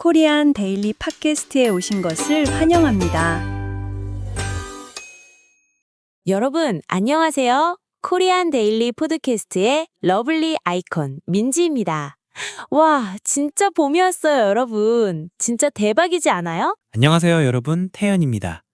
코리안 데일리 팟캐스트에 오신 것을 환영합니다. 여러분, 안녕하세요. 코리안 데일리 포드캐스트의 러블리 아이콘 민지입니다. 와, 진짜 봄이 왔어요, 여러분. 진짜 대박이지 않아요? 안녕하세요, 여러분. 태연입니다.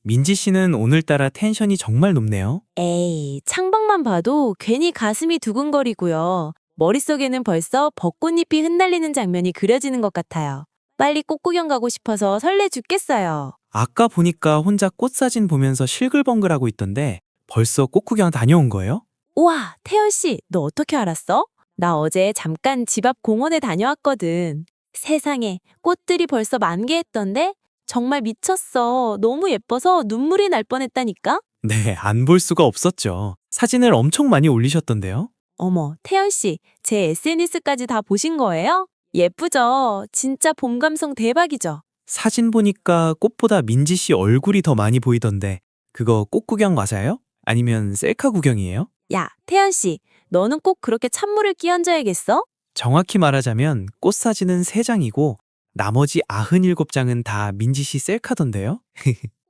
민지 씨는 오늘따라 텐션이 정말 높네요. 에이, 창밖만 봐도 괜히 가슴이 두근거리고요. 머릿속에는 벌써 벚꽃잎이 흩날리는 장면이 그려지는 것 같아요. 빨리 꽃구경 가고 싶어서 설레 죽겠어요. 아까 보니까 혼자 꽃 사진 보면서 실글벙글하고 있던데 벌써 꽃 구경 다녀온 거예요? 우와, 태연씨, 너 어떻게 알았어? 나 어제 잠깐 집 앞 공원에 다녀왔거든. 세상에, 꽃들이 벌써 만개했던데? 정말 미쳤어. 너무 예뻐서 눈물이 날 뻔했다니까? 네, 안 볼 수가 없었죠. 사진을 엄청 많이 올리셨던데요? 어머, 태연씨, 제 SNS까지 다 보신 거예요? 예쁘죠? 진짜 봄 감성 대박이죠? 사진 보니까 꽃보다 민지 씨 얼굴이 더 많이 보이던데 그거 꽃 구경 맞아요? 아니면 셀카 구경이에요? 야, 태연씨, 너는 꼭 그렇게 찬물을 끼얹어야겠어? 정확히 말하자면 꽃 사진은 3장이고 나머지 97장은 다 민지 씨 셀카던데요?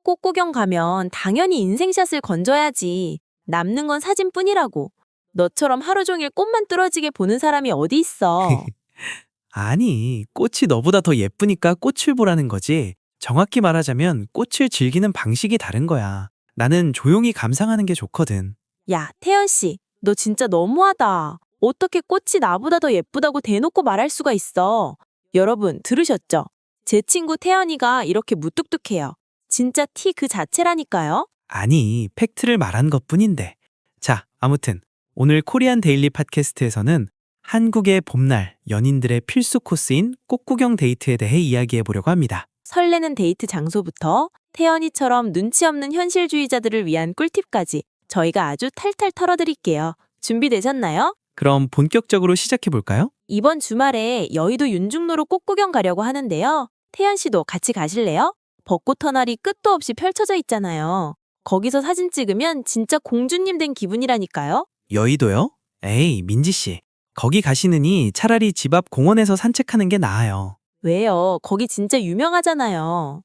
꽃 구경 가면 당연히 인생샷을 건져야지. 남는 건 사진뿐이라고. 너처럼 하루 종일 꽃만 뚫어지게 보는 사람이 어디 있어. 아니, 꽃이 너보다 더 예쁘니까 꽃을 보라는 거지. 정확히 말하자면 꽃을 즐기는 방식이 다른 거야. 나는 조용히 감상하는 게 좋거든. 야, 태연씨, 너 진짜 너무하다. 어떻게 꽃이 나보다 더 예쁘다고 대놓고 말할 수가 있어. 여러분, 들으셨죠? 제 친구 태연이가 이렇게 무뚝뚝해요. 진짜 티 그 자체라니까요. 아니, 팩트를 말한 것뿐인데. 자, 아무튼 오늘 코리안 데일리 팟캐스트에서는 한국의 봄날 연인들의 필수 코스인 꽃 구경 데이트에 대해 이야기해 보려고 합니다. 설레는 데이트 장소부터 태연이처럼 눈치 없는 현실주의자들을 위한 꿀팁까지 저희가 아주 탈탈 털어드릴게요. 준비되셨나요? 그럼 본격적으로 시작해 볼까요? 이번 주말에 여의도 윤중로로 꽃 구경 가려고 하는데요. 태연 씨도 같이 가실래요? 벚꽃 터널이 끝도 없이 펼쳐져 있잖아요. 거기서 사진 찍으면 진짜 공주님 된 기분이라니까요. 여의도요? 에이, 민지 씨. 거기 가시느니 차라리 집 앞 공원에서 산책하는 게 나아요. 왜요? 거기 진짜 유명하잖아요.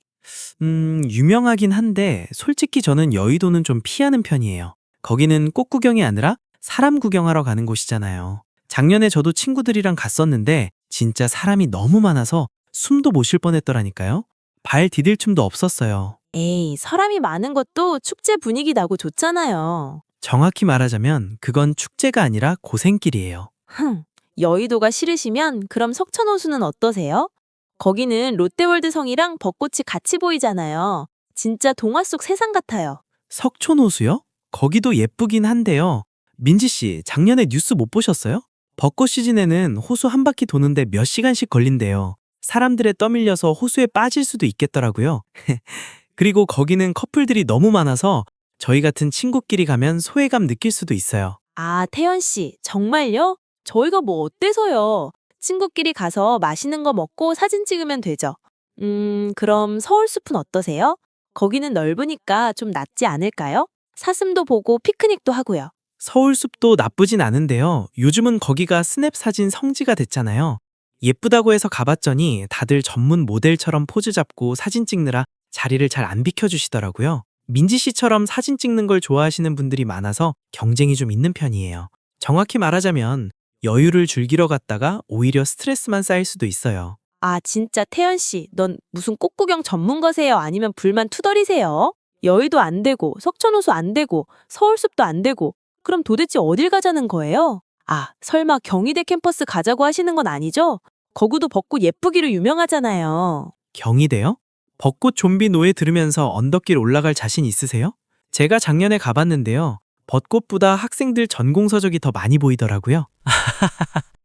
유명하긴 한데 솔직히 저는 여의도는 좀 피하는 편이에요. 거기는 꽃 구경이 아니라 사람 구경하러 가는 곳이잖아요. 작년에 저도 친구들이랑 갔었는데 진짜 사람이 너무 많아서 숨도 못 쉴 뻔했더라니까요. 발 디딜 틈도 없었어요. 에이, 사람이 많은 것도 축제 분위기 나고 좋잖아요. 정확히 말하자면 그건 축제가 아니라 고생길이에요. 여의도가 싫으시면 그럼 석천호수는 어떠세요? 거기는 롯데월드 성이랑 벚꽃이 같이 보이잖아요. 진짜 동화 속 세상 같아요. 석촌호수요? 거기도 예쁘긴 한데요. 민지 씨, 작년에 뉴스 못 보셨어요? 벚꽃 시즌에는 호수 한 바퀴 도는데 몇 시간씩 걸린대요. 사람들에 떠밀려서 호수에 빠질 수도 있겠더라고요. 그리고 거기는 커플들이 너무 많아서 저희 같은 친구끼리 가면 소외감 느낄 수도 있어요. 아, 태연 씨, 정말요? 저희가 뭐 어때서요? 친구끼리 가서 맛있는 거 먹고 사진 찍으면 되죠. 그럼 서울숲은 어떠세요? 거기는 넓으니까 좀 낫지 않을까요? 사슴도 보고 피크닉도 하고요. 서울숲도 나쁘진 않은데요. 요즘은 거기가 스냅 사진 성지가 됐잖아요. 예쁘다고 해서 가봤더니 다들 전문 모델처럼 포즈 잡고 사진 찍느라 자리를 잘 안 비켜주시더라고요. 민지 씨처럼 사진 찍는 걸 좋아하시는 분들이 많아서 경쟁이 좀 있는 편이에요. 정확히 말하자면 여유를 즐기러 갔다가 오히려 스트레스만 쌓일 수도 있어요. 아, 진짜 태연 씨, 넌 무슨 꽃구경 전문가세요? 아니면 불만 투덜이세요? 여의도 안 되고, 석천호수 안 되고, 서울숲도 안 되고, 그럼 도대체 어딜 가자는 거예요? 아, 설마 경희대 캠퍼스 가자고 하시는 건 아니죠? 거기도 벚꽃 예쁘기로 유명하잖아요. 경희대요? 벚꽃 좀비 노래 들으면서 언덕길 올라갈 자신 있으세요? 제가 작년에 가봤는데요. 벚꽃보다 학생들 전공서적이 더 많이 보이더라고요.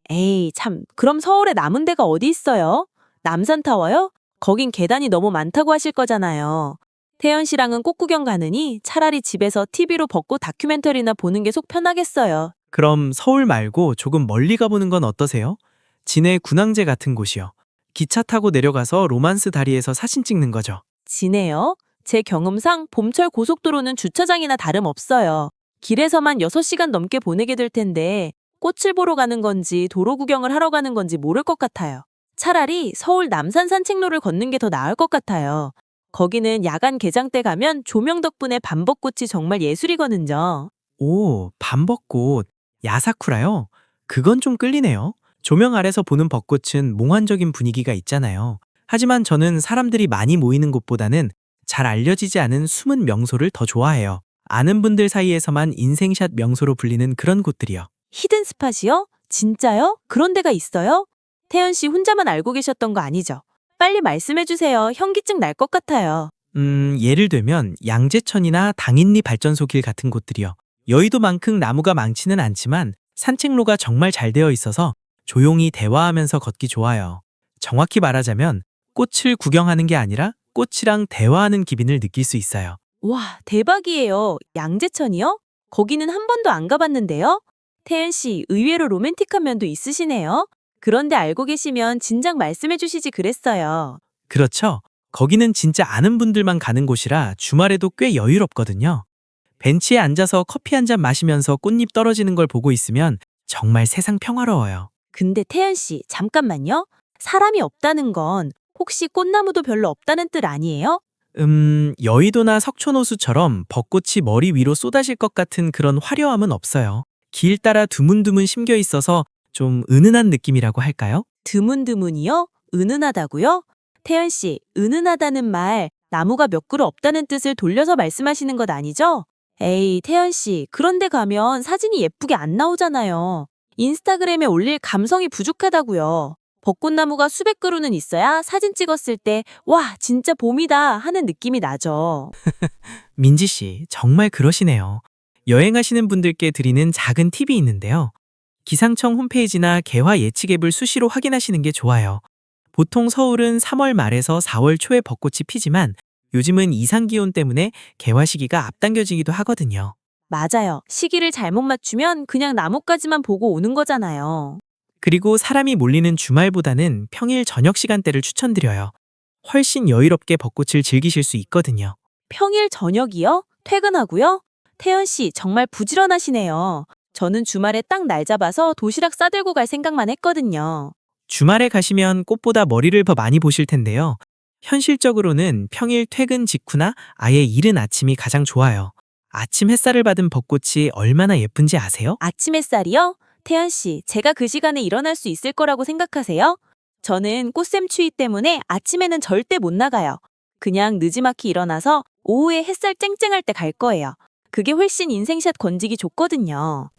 에이, 참, 그럼 서울에 남은 데가 어디 있어요? 남산타워요? 거긴 계단이 너무 많다고 하실 거잖아요. 태연 씨랑은 꽃구경 가느니 차라리 집에서 TV로 벚꽃 다큐멘터리나 보는 게 속 편하겠어요. 그럼 서울 말고 조금 멀리 가보는 건 어떠세요? 진해 군항제 같은 곳이요. 기차 타고 내려가서 로만스 다리에서 사진 찍는 거죠. 지네요? 제 경험상 봄철 고속도로는 주차장이나 다름없어요. 길에서만 6시간 넘게 보내게 될 텐데 꽃을 보러 가는 건지 도로 구경을 하러 가는 건지 모를 것 같아요. 차라리 서울 남산 산책로를 걷는 게 더 나을 것 같아요. 거기는 야간 개장 때 가면 조명 덕분에 밤벚꽃이 정말 예술이거든요. 오, 밤벚꽃, 야사쿠라요? 그건 좀 끌리네요. 조명 아래서 보는 벚꽃은 몽환적인 분위기가 있잖아요. 하지만 저는 사람들이 많이 모이는 곳보다는 잘 알려지지 않은 숨은 명소를 더 좋아해요. 아는 분들 사이에서만 인생샷 명소로 불리는 그런 곳들이요. 히든 스팟이요? 진짜요? 그런 데가 있어요? 태연 씨 혼자만 알고 계셨던 거 아니죠? 빨리 말씀해 주세요. 현기증 날 것 같아요. 예를 들면 양재천이나 당인리 발전소 길 같은 곳들이요. 여의도만큼 나무가 많지는 않지만 산책로가 정말 잘 되어 있어서 조용히 대화하면서 걷기 좋아요. 정확히 말하자면 꽃을 구경하는 게 아니라 꽃이랑 대화하는 기분을 느낄 수 있어요. 와, 대박이에요. 양재천이요? 거기는 한 번도 안 가봤는데요? 태연 씨, 의외로 로맨틱한 면도 있으시네요. 그런데 알고 계시면 진작 말씀해 주시지 그랬어요. 그렇죠. 거기는 진짜 아는 분들만 가는 곳이라 주말에도 꽤 여유롭거든요. 벤치에 앉아서 커피 한 잔 마시면서 꽃잎 떨어지는 걸 보고 있으면 정말 세상 평화로워요. 근데 태연 씨, 잠깐만요. 사람이 없다는 건 혹시 꽃나무도 별로 없다는 뜻 아니에요? 여의도나 석촌호수처럼 벚꽃이 머리 위로 쏟아질 것 같은 그런 화려함은 없어요. 길 따라 드문드문 심겨 있어서 좀 은은한 느낌이라고 할까요? 드문드문이요? 은은하다고요? 태연 씨, 은은하다는 말, 나무가 몇 그루 없다는 뜻을 돌려서 말씀하시는 것 아니죠? 에이, 태연 씨, 그런데 가면 사진이 예쁘게 안 나오잖아요. 인스타그램에 올릴 감성이 부족하다고요. 벚꽃나무가 수백 그루는 있어야 사진 찍었을 때, 와, 진짜 봄이다 하는 느낌이 나죠. 민지 씨, 정말 그러시네요. 여행하시는 분들께 드리는 작은 팁이 있는데요. 기상청 홈페이지나 개화 예측 앱을 수시로 확인하시는 게 좋아요. 보통 서울은 3월 말에서 4월 초에 벚꽃이 피지만 요즘은 이상 기온 때문에 개화 시기가 앞당겨지기도 하거든요. 맞아요. 시기를 잘못 맞추면 그냥 나뭇가지만 보고 오는 거잖아요. 그리고 사람이 몰리는 주말보다는 평일 저녁 시간대를 추천드려요. 훨씬 여유롭게 벚꽃을 즐기실 수 있거든요. 평일 저녁이요? 퇴근하고요? 태연 씨, 정말 부지런하시네요. 저는 주말에 딱 날 잡아서 도시락 싸들고 갈 생각만 했거든요. 주말에 가시면 꽃보다 머리를 더 많이 보실 텐데요. 현실적으로는 평일 퇴근 직후나 아예 이른 아침이 가장 좋아요. 아침 햇살을 받은 벚꽃이 얼마나 예쁜지 아세요? 아침 햇살이요? 태연 씨, 제가 그 시간에 일어날 수 있을 거라고 생각하세요? 저는 꽃샘 추위 때문에 아침에는 절대 못 나가요. 그냥 느지막이 일어나서 오후에 햇살 쨍쨍할 때 갈 거예요. 그게 훨씬 인생샷 건지기 좋거든요.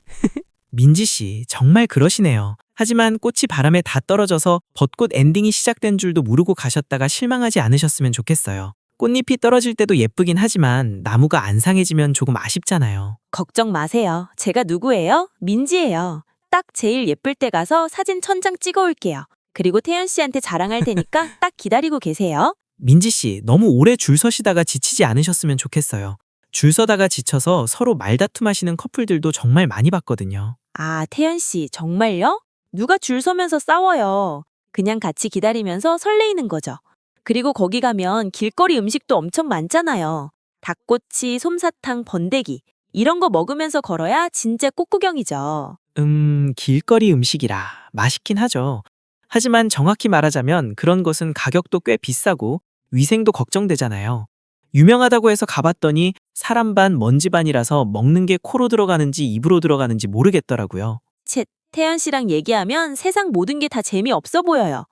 민지 씨, 정말 그러시네요. 하지만 꽃이 바람에 다 떨어져서 벚꽃 엔딩이 시작된 줄도 모르고 가셨다가 실망하지 않으셨으면 좋겠어요. 꽃잎이 떨어질 때도 예쁘긴 하지만 나무가 안 상해지면 조금 아쉽잖아요. 걱정 마세요. 제가 누구예요? 민지예요. 딱 제일 예쁠 때 가서 사진 1000장 찍어 올게요. 그리고 태연 씨한테 자랑할 테니까 딱 기다리고 계세요. 민지 씨, 너무 오래 줄 서시다가 지치지 않으셨으면 좋겠어요. 줄 서다가 지쳐서 서로 말다툼하시는 커플들도 정말 많이 봤거든요. 아, 태연 씨, 정말요? 누가 줄 서면서 싸워요. 그냥 같이 기다리면서 설레이는 거죠. 그리고 거기 가면 길거리 음식도 엄청 많잖아요. 닭꼬치, 솜사탕, 번데기. 이런 거 먹으면서 걸어야 진짜 꽃구경이죠. 길거리 음식이라 맛있긴 하죠. 하지만 정확히 말하자면 그런 것은 가격도 꽤 비싸고 위생도 걱정되잖아요. 유명하다고 해서 가봤더니 사람 반 먼지 반이라서 먹는 게 코로 들어가는지 입으로 들어가는지 모르겠더라고요. 채, 태연 씨랑 얘기하면 세상 모든 게 다 재미없어 보여요.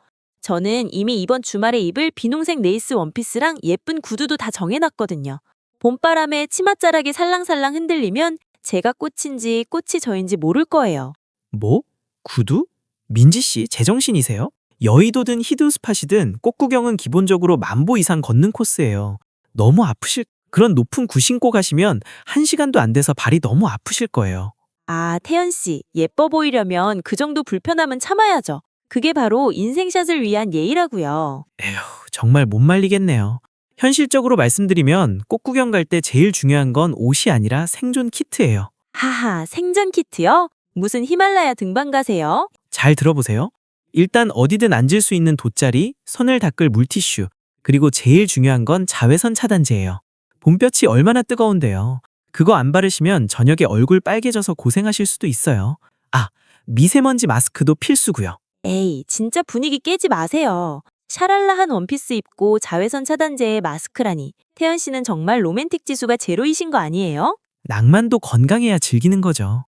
저는 이미 이번 주말에 입을 비농색 레이스 원피스랑 예쁜 구두도 다 정해놨거든요. 봄바람에 치맛자락이 살랑살랑 흔들리면 제가 꽃인지 꽃이 저인지 모를 거예요. 뭐? 구두? 민지 씨 제정신이세요? 여의도든 히든스팟이든 꽃구경은 기본적으로 10,000보 이상 걷는 코스예요. 너무 아프실 그런 높은 구 신고 가시면 1시간도 안 돼서 발이 너무 아프실 거예요. 아, 태연 씨, 예뻐 보이려면 그 정도 불편함은 참아야죠. 그게 바로 인생샷을 위한 예의라고요. 에휴, 정말 못 말리겠네요. 현실적으로 말씀드리면 꽃구경 갈 때 제일 중요한 건 옷이 아니라 생존 키트예요. 하하, 생전 키트요? 무슨 히말라야 등반 가세요? 잘 들어보세요. 일단 어디든 앉을 수 있는 돗자리, 손을 닦을 물티슈, 그리고 제일 중요한 건 자외선 차단제예요. 봄볕이 얼마나 뜨거운데요. 그거 안 바르시면 저녁에 얼굴 빨개져서 고생하실 수도 있어요. 아, 미세먼지 마스크도 필수고요. 에이, 진짜 분위기 깨지 마세요. 샤랄라한 원피스 입고 자외선 차단제에 마스크라니. 태연 씨는 정말 로맨틱 지수가 제로이신 거 아니에요? 낭만도 건강해야 즐기는 거죠.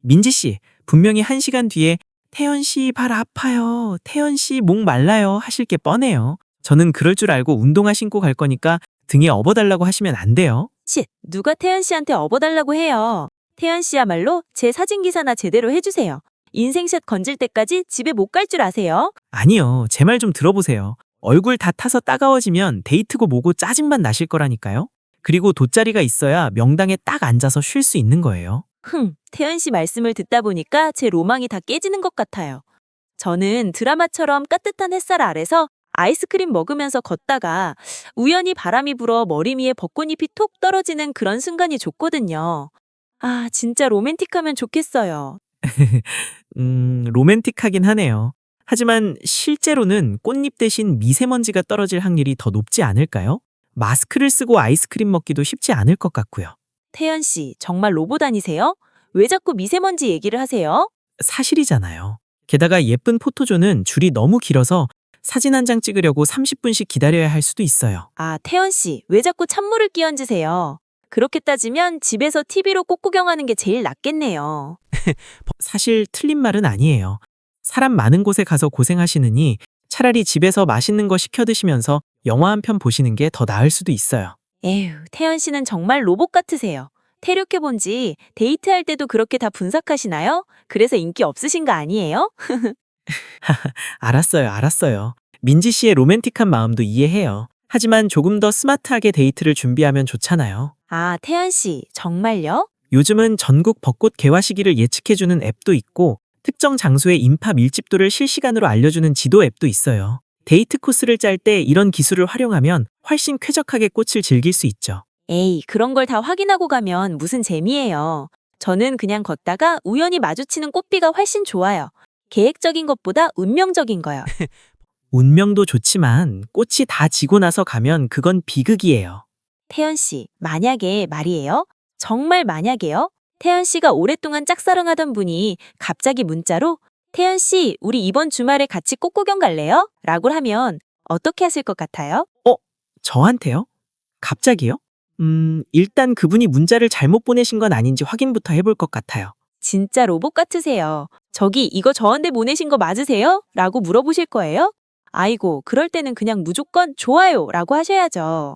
민지 씨, 분명히 1시간 뒤에 태연 씨 발 아파요. 태연 씨 목 말라요. 하실 게 뻔해요. 저는 그럴 줄 알고 운동화 신고 갈 거니까 등에 업어달라고 하시면 안 돼요. 쉿, 누가 태연 씨한테 업어달라고 해요. 태연 씨야말로 제 사진 기사나 제대로 해주세요. 인생샷 건질 때까지 집에 못 갈 줄 아세요? 아니요, 제 말 좀 들어보세요. 얼굴 다 타서 따가워지면 데이트고 뭐고 짜증만 나실 거라니까요. 그리고 돗자리가 있어야 명당에 딱 앉아서 쉴 수 있는 거예요. 태연 씨 말씀을 듣다 보니까 제 로망이 다 깨지는 것 같아요. 저는 드라마처럼 따뜻한 햇살 아래서 아이스크림 먹으면서 걷다가 우연히 바람이 불어 머리 위에 벚꽃잎이 톡 떨어지는 그런 순간이 좋거든요. 아, 진짜 로맨틱하면 좋겠어요. 로맨틱하긴 하네요. 하지만 실제로는 꽃잎 대신 미세먼지가 떨어질 확률이 더 높지 않을까요? 마스크를 쓰고 아이스크림 먹기도 쉽지 않을 것 같고요. 태연 씨, 정말 로봇 아니세요? 왜 자꾸 미세먼지 얘기를 하세요? 사실이잖아요. 게다가 예쁜 포토존은 줄이 너무 길어서 사진 한 장 찍으려고 30분씩 기다려야 할 수도 있어요. 아, 태연 씨, 왜 자꾸 찬물을 끼얹으세요? 그렇게 따지면 집에서 TV로 꽃 구경하는 게 제일 낫겠네요. 사실 틀린 말은 아니에요. 사람 많은 곳에 가서 고생하시느니 차라리 집에서 맛있는 거 시켜 드시면서 영화 한 편 보시는 게 더 나을 수도 있어요. 에휴, 태연 씨는 정말 로봇 같으세요. 태력해본 지 데이트할 때도 그렇게 다 분석하시나요? 그래서 인기 없으신 거 아니에요? 알았어요. 민지 씨의 로맨틱한 마음도 이해해요. 하지만 조금 더 스마트하게 데이트를 준비하면 좋잖아요. 아, 태연 씨, 정말요? 요즘은 전국 벚꽃 개화 시기를 예측해주는 앱도 있고 특정 장소의 인파 밀집도를 실시간으로 알려주는 지도 앱도 있어요. 데이트 코스를 짤 때 이런 기술을 활용하면 훨씬 쾌적하게 꽃을 즐길 수 있죠. 에이, 그런 걸 다 확인하고 가면 무슨 재미예요. 저는 그냥 걷다가 우연히 마주치는 꽃비가 훨씬 좋아요. 계획적인 것보다 운명적인 거요. 운명도 좋지만 꽃이 다 지고 나서 가면 그건 비극이에요. 태연 씨, 만약에 말이에요? 정말 만약에요? 태연 씨가 오랫동안 짝사랑하던 분이 갑자기 문자로 태연 씨, 우리 이번 주말에 같이 꽃구경 갈래요? 라고 하면 어떻게 하실 것 같아요? 저한테요? 갑자기요? 일단 그분이 문자를 잘못 보내신 건 아닌지 확인부터 해볼 것 같아요. 진짜 로봇 같으세요. 저기 이거 저한테 보내신 거 맞으세요? 라고 물어보실 거예요? 아이고, 그럴 때는 그냥 무조건 좋아요 라고 하셔야죠.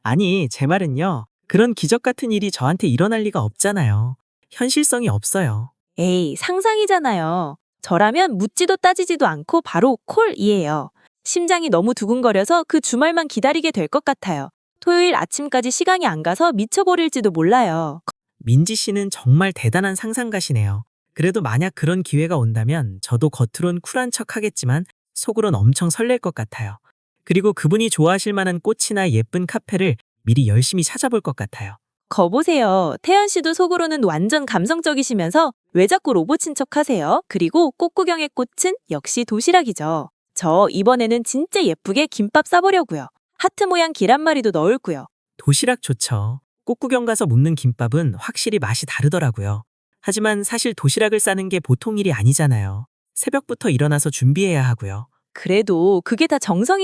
아니, 제 말은요. 그런 기적 같은 일이 저한테 일어날 리가 없잖아요. 현실성이 없어요. 에이, 상상이잖아요. 저라면 묻지도 따지지도 않고 바로 콜이에요. 심장이 너무 두근거려서 그 주말만 기다리게 될 것 같아요. 토요일 아침까지 시간이 안 가서 미쳐버릴지도 몰라요. 민지 씨는 정말 대단한 상상가시네요. 그래도 만약 그런 기회가 온다면 저도 겉으론 쿨한 척 하겠지만 속으론 엄청 설렐 것 같아요. 그리고 그분이 좋아하실 만한 꽃이나 예쁜 카페를 미리 열심히 찾아볼 것 같아요. 거보세요. 태연 씨도 속으로는 완전 감성적이시면서 왜 자꾸 로봇인 척 하세요? 그리고 꽃구경의 꽃은 역시 도시락이죠. 저 이번에는 진짜 예쁘게 김밥 싸보려고요. 하트 모양 계란말이도 넣을고요. 도시락 좋죠. 꽃구경 가서 먹는 김밥은 확실히 맛이 다르더라고요. 하지만 사실 도시락을 싸는 게 보통 일이 아니잖아요. 새벽부터 일어나서 준비해야 하고요. 그래도 그게 다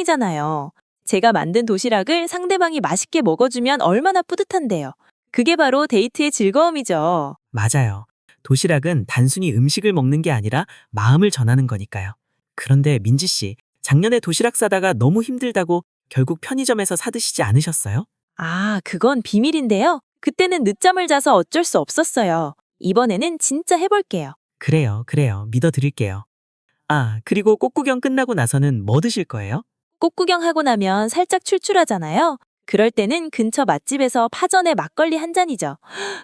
정성이잖아요. 제가 만든 도시락을 상대방이 맛있게 먹어주면 얼마나 뿌듯한데요. 그게 바로 데이트의 즐거움이죠. 맞아요. 도시락은 단순히 음식을 먹는 게 아니라 마음을 전하는 거니까요. 그런데 민지 씨, 작년에 도시락 싸다가 너무 힘들다고 결국 편의점에서 사 드시지 않으셨어요? 아, 그건 비밀인데요. 그때는 늦잠을 자서 어쩔 수 없었어요. 이번에는 진짜 해볼게요. 그래요. 믿어드릴게요. 아, 그리고 꽃구경 끝나고 나서는 뭐 드실 거예요? 꽃 구경하고 나면 살짝 출출하잖아요. 그럴 때는 근처 맛집에서 파전에 막걸리 한 잔이죠.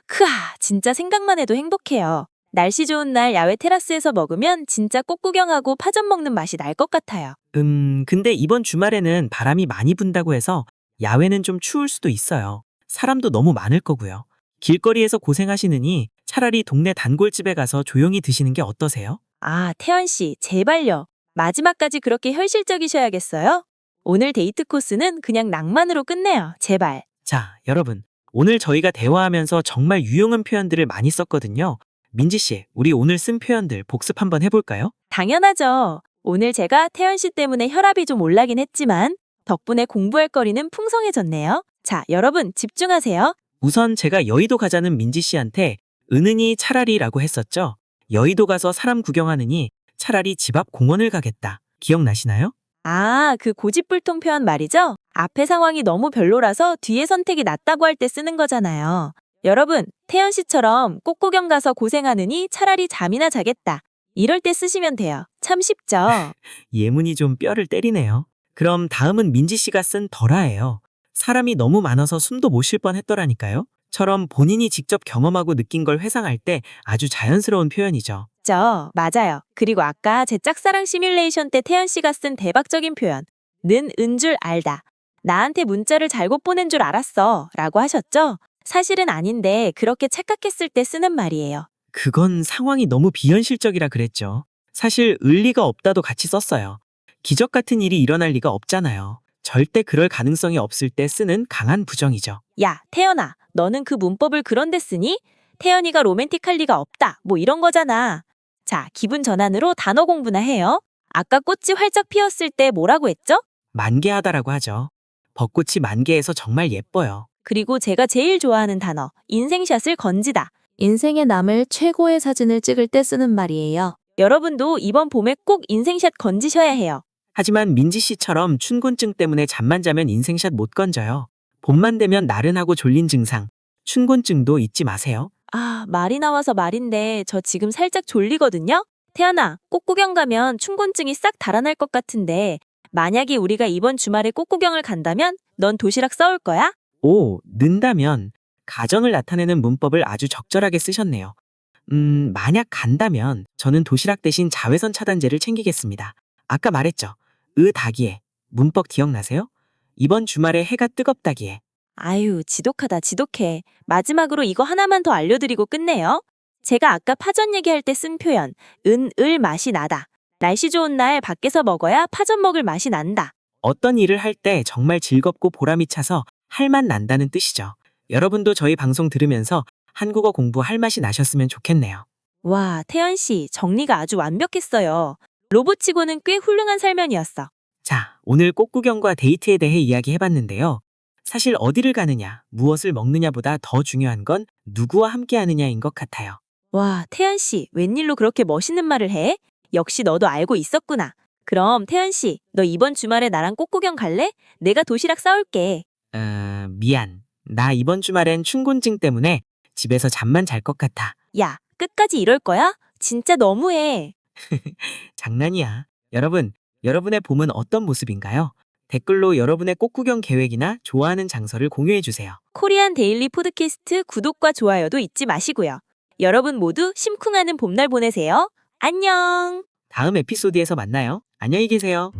크아, 진짜 생각만 해도 행복해요. 날씨 좋은 날 야외 테라스에서 먹으면 진짜 꽃 구경하고 파전 먹는 맛이 날 것 같아요. 근데 이번 주말에는 바람이 많이 분다고 해서 야외는 좀 추울 수도 있어요. 사람도 너무 많을 거고요. 길거리에서 고생하시느니 차라리 동네 단골집에 가서 조용히 드시는 게 어떠세요? 아, 태연 씨, 제발요. 마지막까지 그렇게 현실적이셔야겠어요? 오늘 데이트 코스는 그냥 낭만으로 끝내요. 제발. 자, 여러분. 오늘 저희가 대화하면서 정말 유용한 표현들을 많이 썼거든요. 민지 씨, 우리 오늘 쓴 표현들 복습 한번 해볼까요? 당연하죠. 오늘 제가 태연 씨 때문에 혈압이 좀 올라긴 했지만 덕분에 공부할 거리는 풍성해졌네요. 자, 여러분 집중하세요. 우선 제가 여의도 가자는 민지 씨한테 은은히 차라리라고 했었죠. 여의도 가서 사람 구경하느니 차라리 집 앞 공원을 가겠다. 기억나시나요? 아, 그 고집불통 표현 말이죠? 앞에 상황이 너무 별로라서 뒤에 선택이 낫다고 할 때 쓰는 거잖아요. 여러분, 태연 씨처럼 꽃구경 가서 고생하느니 차라리 잠이나 자겠다. 이럴 때 쓰시면 돼요. 참 쉽죠? 예문이 좀 뼈를 때리네요. 그럼 다음은 민지 씨가 쓴 덜아예요. 사람이 너무 많아서 숨도 못 쉴 뻔했더라니까요. 처럼 본인이 직접 경험하고 느낀 걸 회상할 때 아주 자연스러운 표현이죠. 맞아요. 그리고 아까 제 짝사랑 시뮬레이션 때 태연 씨가 쓴 대박적인 표현. 는 은 줄 알다. 나한테 문자를 잘못 보낸 줄 알았어. 라고 하셨죠? 사실은 아닌데 그렇게 착각했을 때 쓰는 말이에요. 그건 상황이 너무 비현실적이라 그랬죠. 사실 의리가 없다도 같이 썼어요. 기적 같은 일이 일어날 리가 없잖아요. 절대 그럴 가능성이 없을 때 쓰는 강한 부정이죠. 야, 태연아, 너는 그 문법을 그런데 쓰니? 태연이가 로맨틱할 리가 없다. 뭐 이런 거잖아. 자, 기분 전환으로 단어 공부나 해요. 아까 꽃이 활짝 피었을 때 뭐라고 했죠? 만개하다라고 하죠. 벚꽃이 만개해서 정말 예뻐요. 그리고 제가 제일 좋아하는 단어, 인생샷을 건지다. 인생에 남을 최고의 사진을 찍을 때 쓰는 말이에요. 여러분도 이번 봄에 꼭 인생샷 건지셔야 해요. 하지만 민지 씨처럼 춘곤증 때문에 잠만 자면 인생샷 못 건져요. 봄만 되면 나른하고 졸린 증상, 춘곤증도 잊지 마세요. 아, 말이 나와서 말인데 저 지금 살짝 졸리거든요? 태연아, 꽃구경 가면 춘곤증이 싹 달아날 것 같은데 만약에 우리가 이번 주말에 꽃구경을 간다면 넌 도시락 싸올 거야? 오, 는다면 가정을 나타내는 문법을 아주 적절하게 쓰셨네요. 만약 간다면 저는 도시락 대신 자외선 차단제를 챙기겠습니다. 아까 말했죠. 닭이에 문법 기억나세요? 이번 주말에 해가 뜨겁다기에. 아유, 지독하다, 지독해. 마지막으로 이거 하나만 더 알려드리고 끝내요. 제가 아까 파전 얘기할 때 쓴 표현, 을 맛이 나다. 날씨 좋은 날 밖에서 먹어야 파전 먹을 맛이 난다. 어떤 일을 할 때 정말 즐겁고 보람이 차서 할 맛 난다는 뜻이죠. 여러분도 저희 방송 들으면서 한국어 공부할 맛이 나셨으면 좋겠네요. 와, 태연 씨, 정리가 아주 완벽했어요. 로봇치고는 꽤 훌륭한 설명이었어. 자, 오늘 꽃구경과 데이트에 대해 이야기해봤는데요. 사실 어디를 가느냐, 무엇을 먹느냐보다 더 중요한 건 누구와 함께 하느냐인 것 같아요. 와, 태연 씨, 웬일로 그렇게 멋있는 말을 해? 역시 너도 알고 있었구나. 그럼 태연 씨, 너 이번 주말에 나랑 꽃구경 갈래? 내가 도시락 싸올게. 미안. 나 이번 주말엔 춘곤증 때문에 집에서 잠만 잘 것 같아. 야, 끝까지 이럴 거야? 진짜 너무해. 장난이야. 여러분, 여러분의 봄은 어떤 모습인가요? 댓글로 여러분의 꽃구경 계획이나 좋아하는 장소를 공유해주세요. 코리안 데일리 포드캐스트 구독과 좋아요도 잊지 마시고요. 여러분 모두 심쿵하는 봄날 보내세요. 안녕! 다음 에피소드에서 만나요. 안녕히 계세요.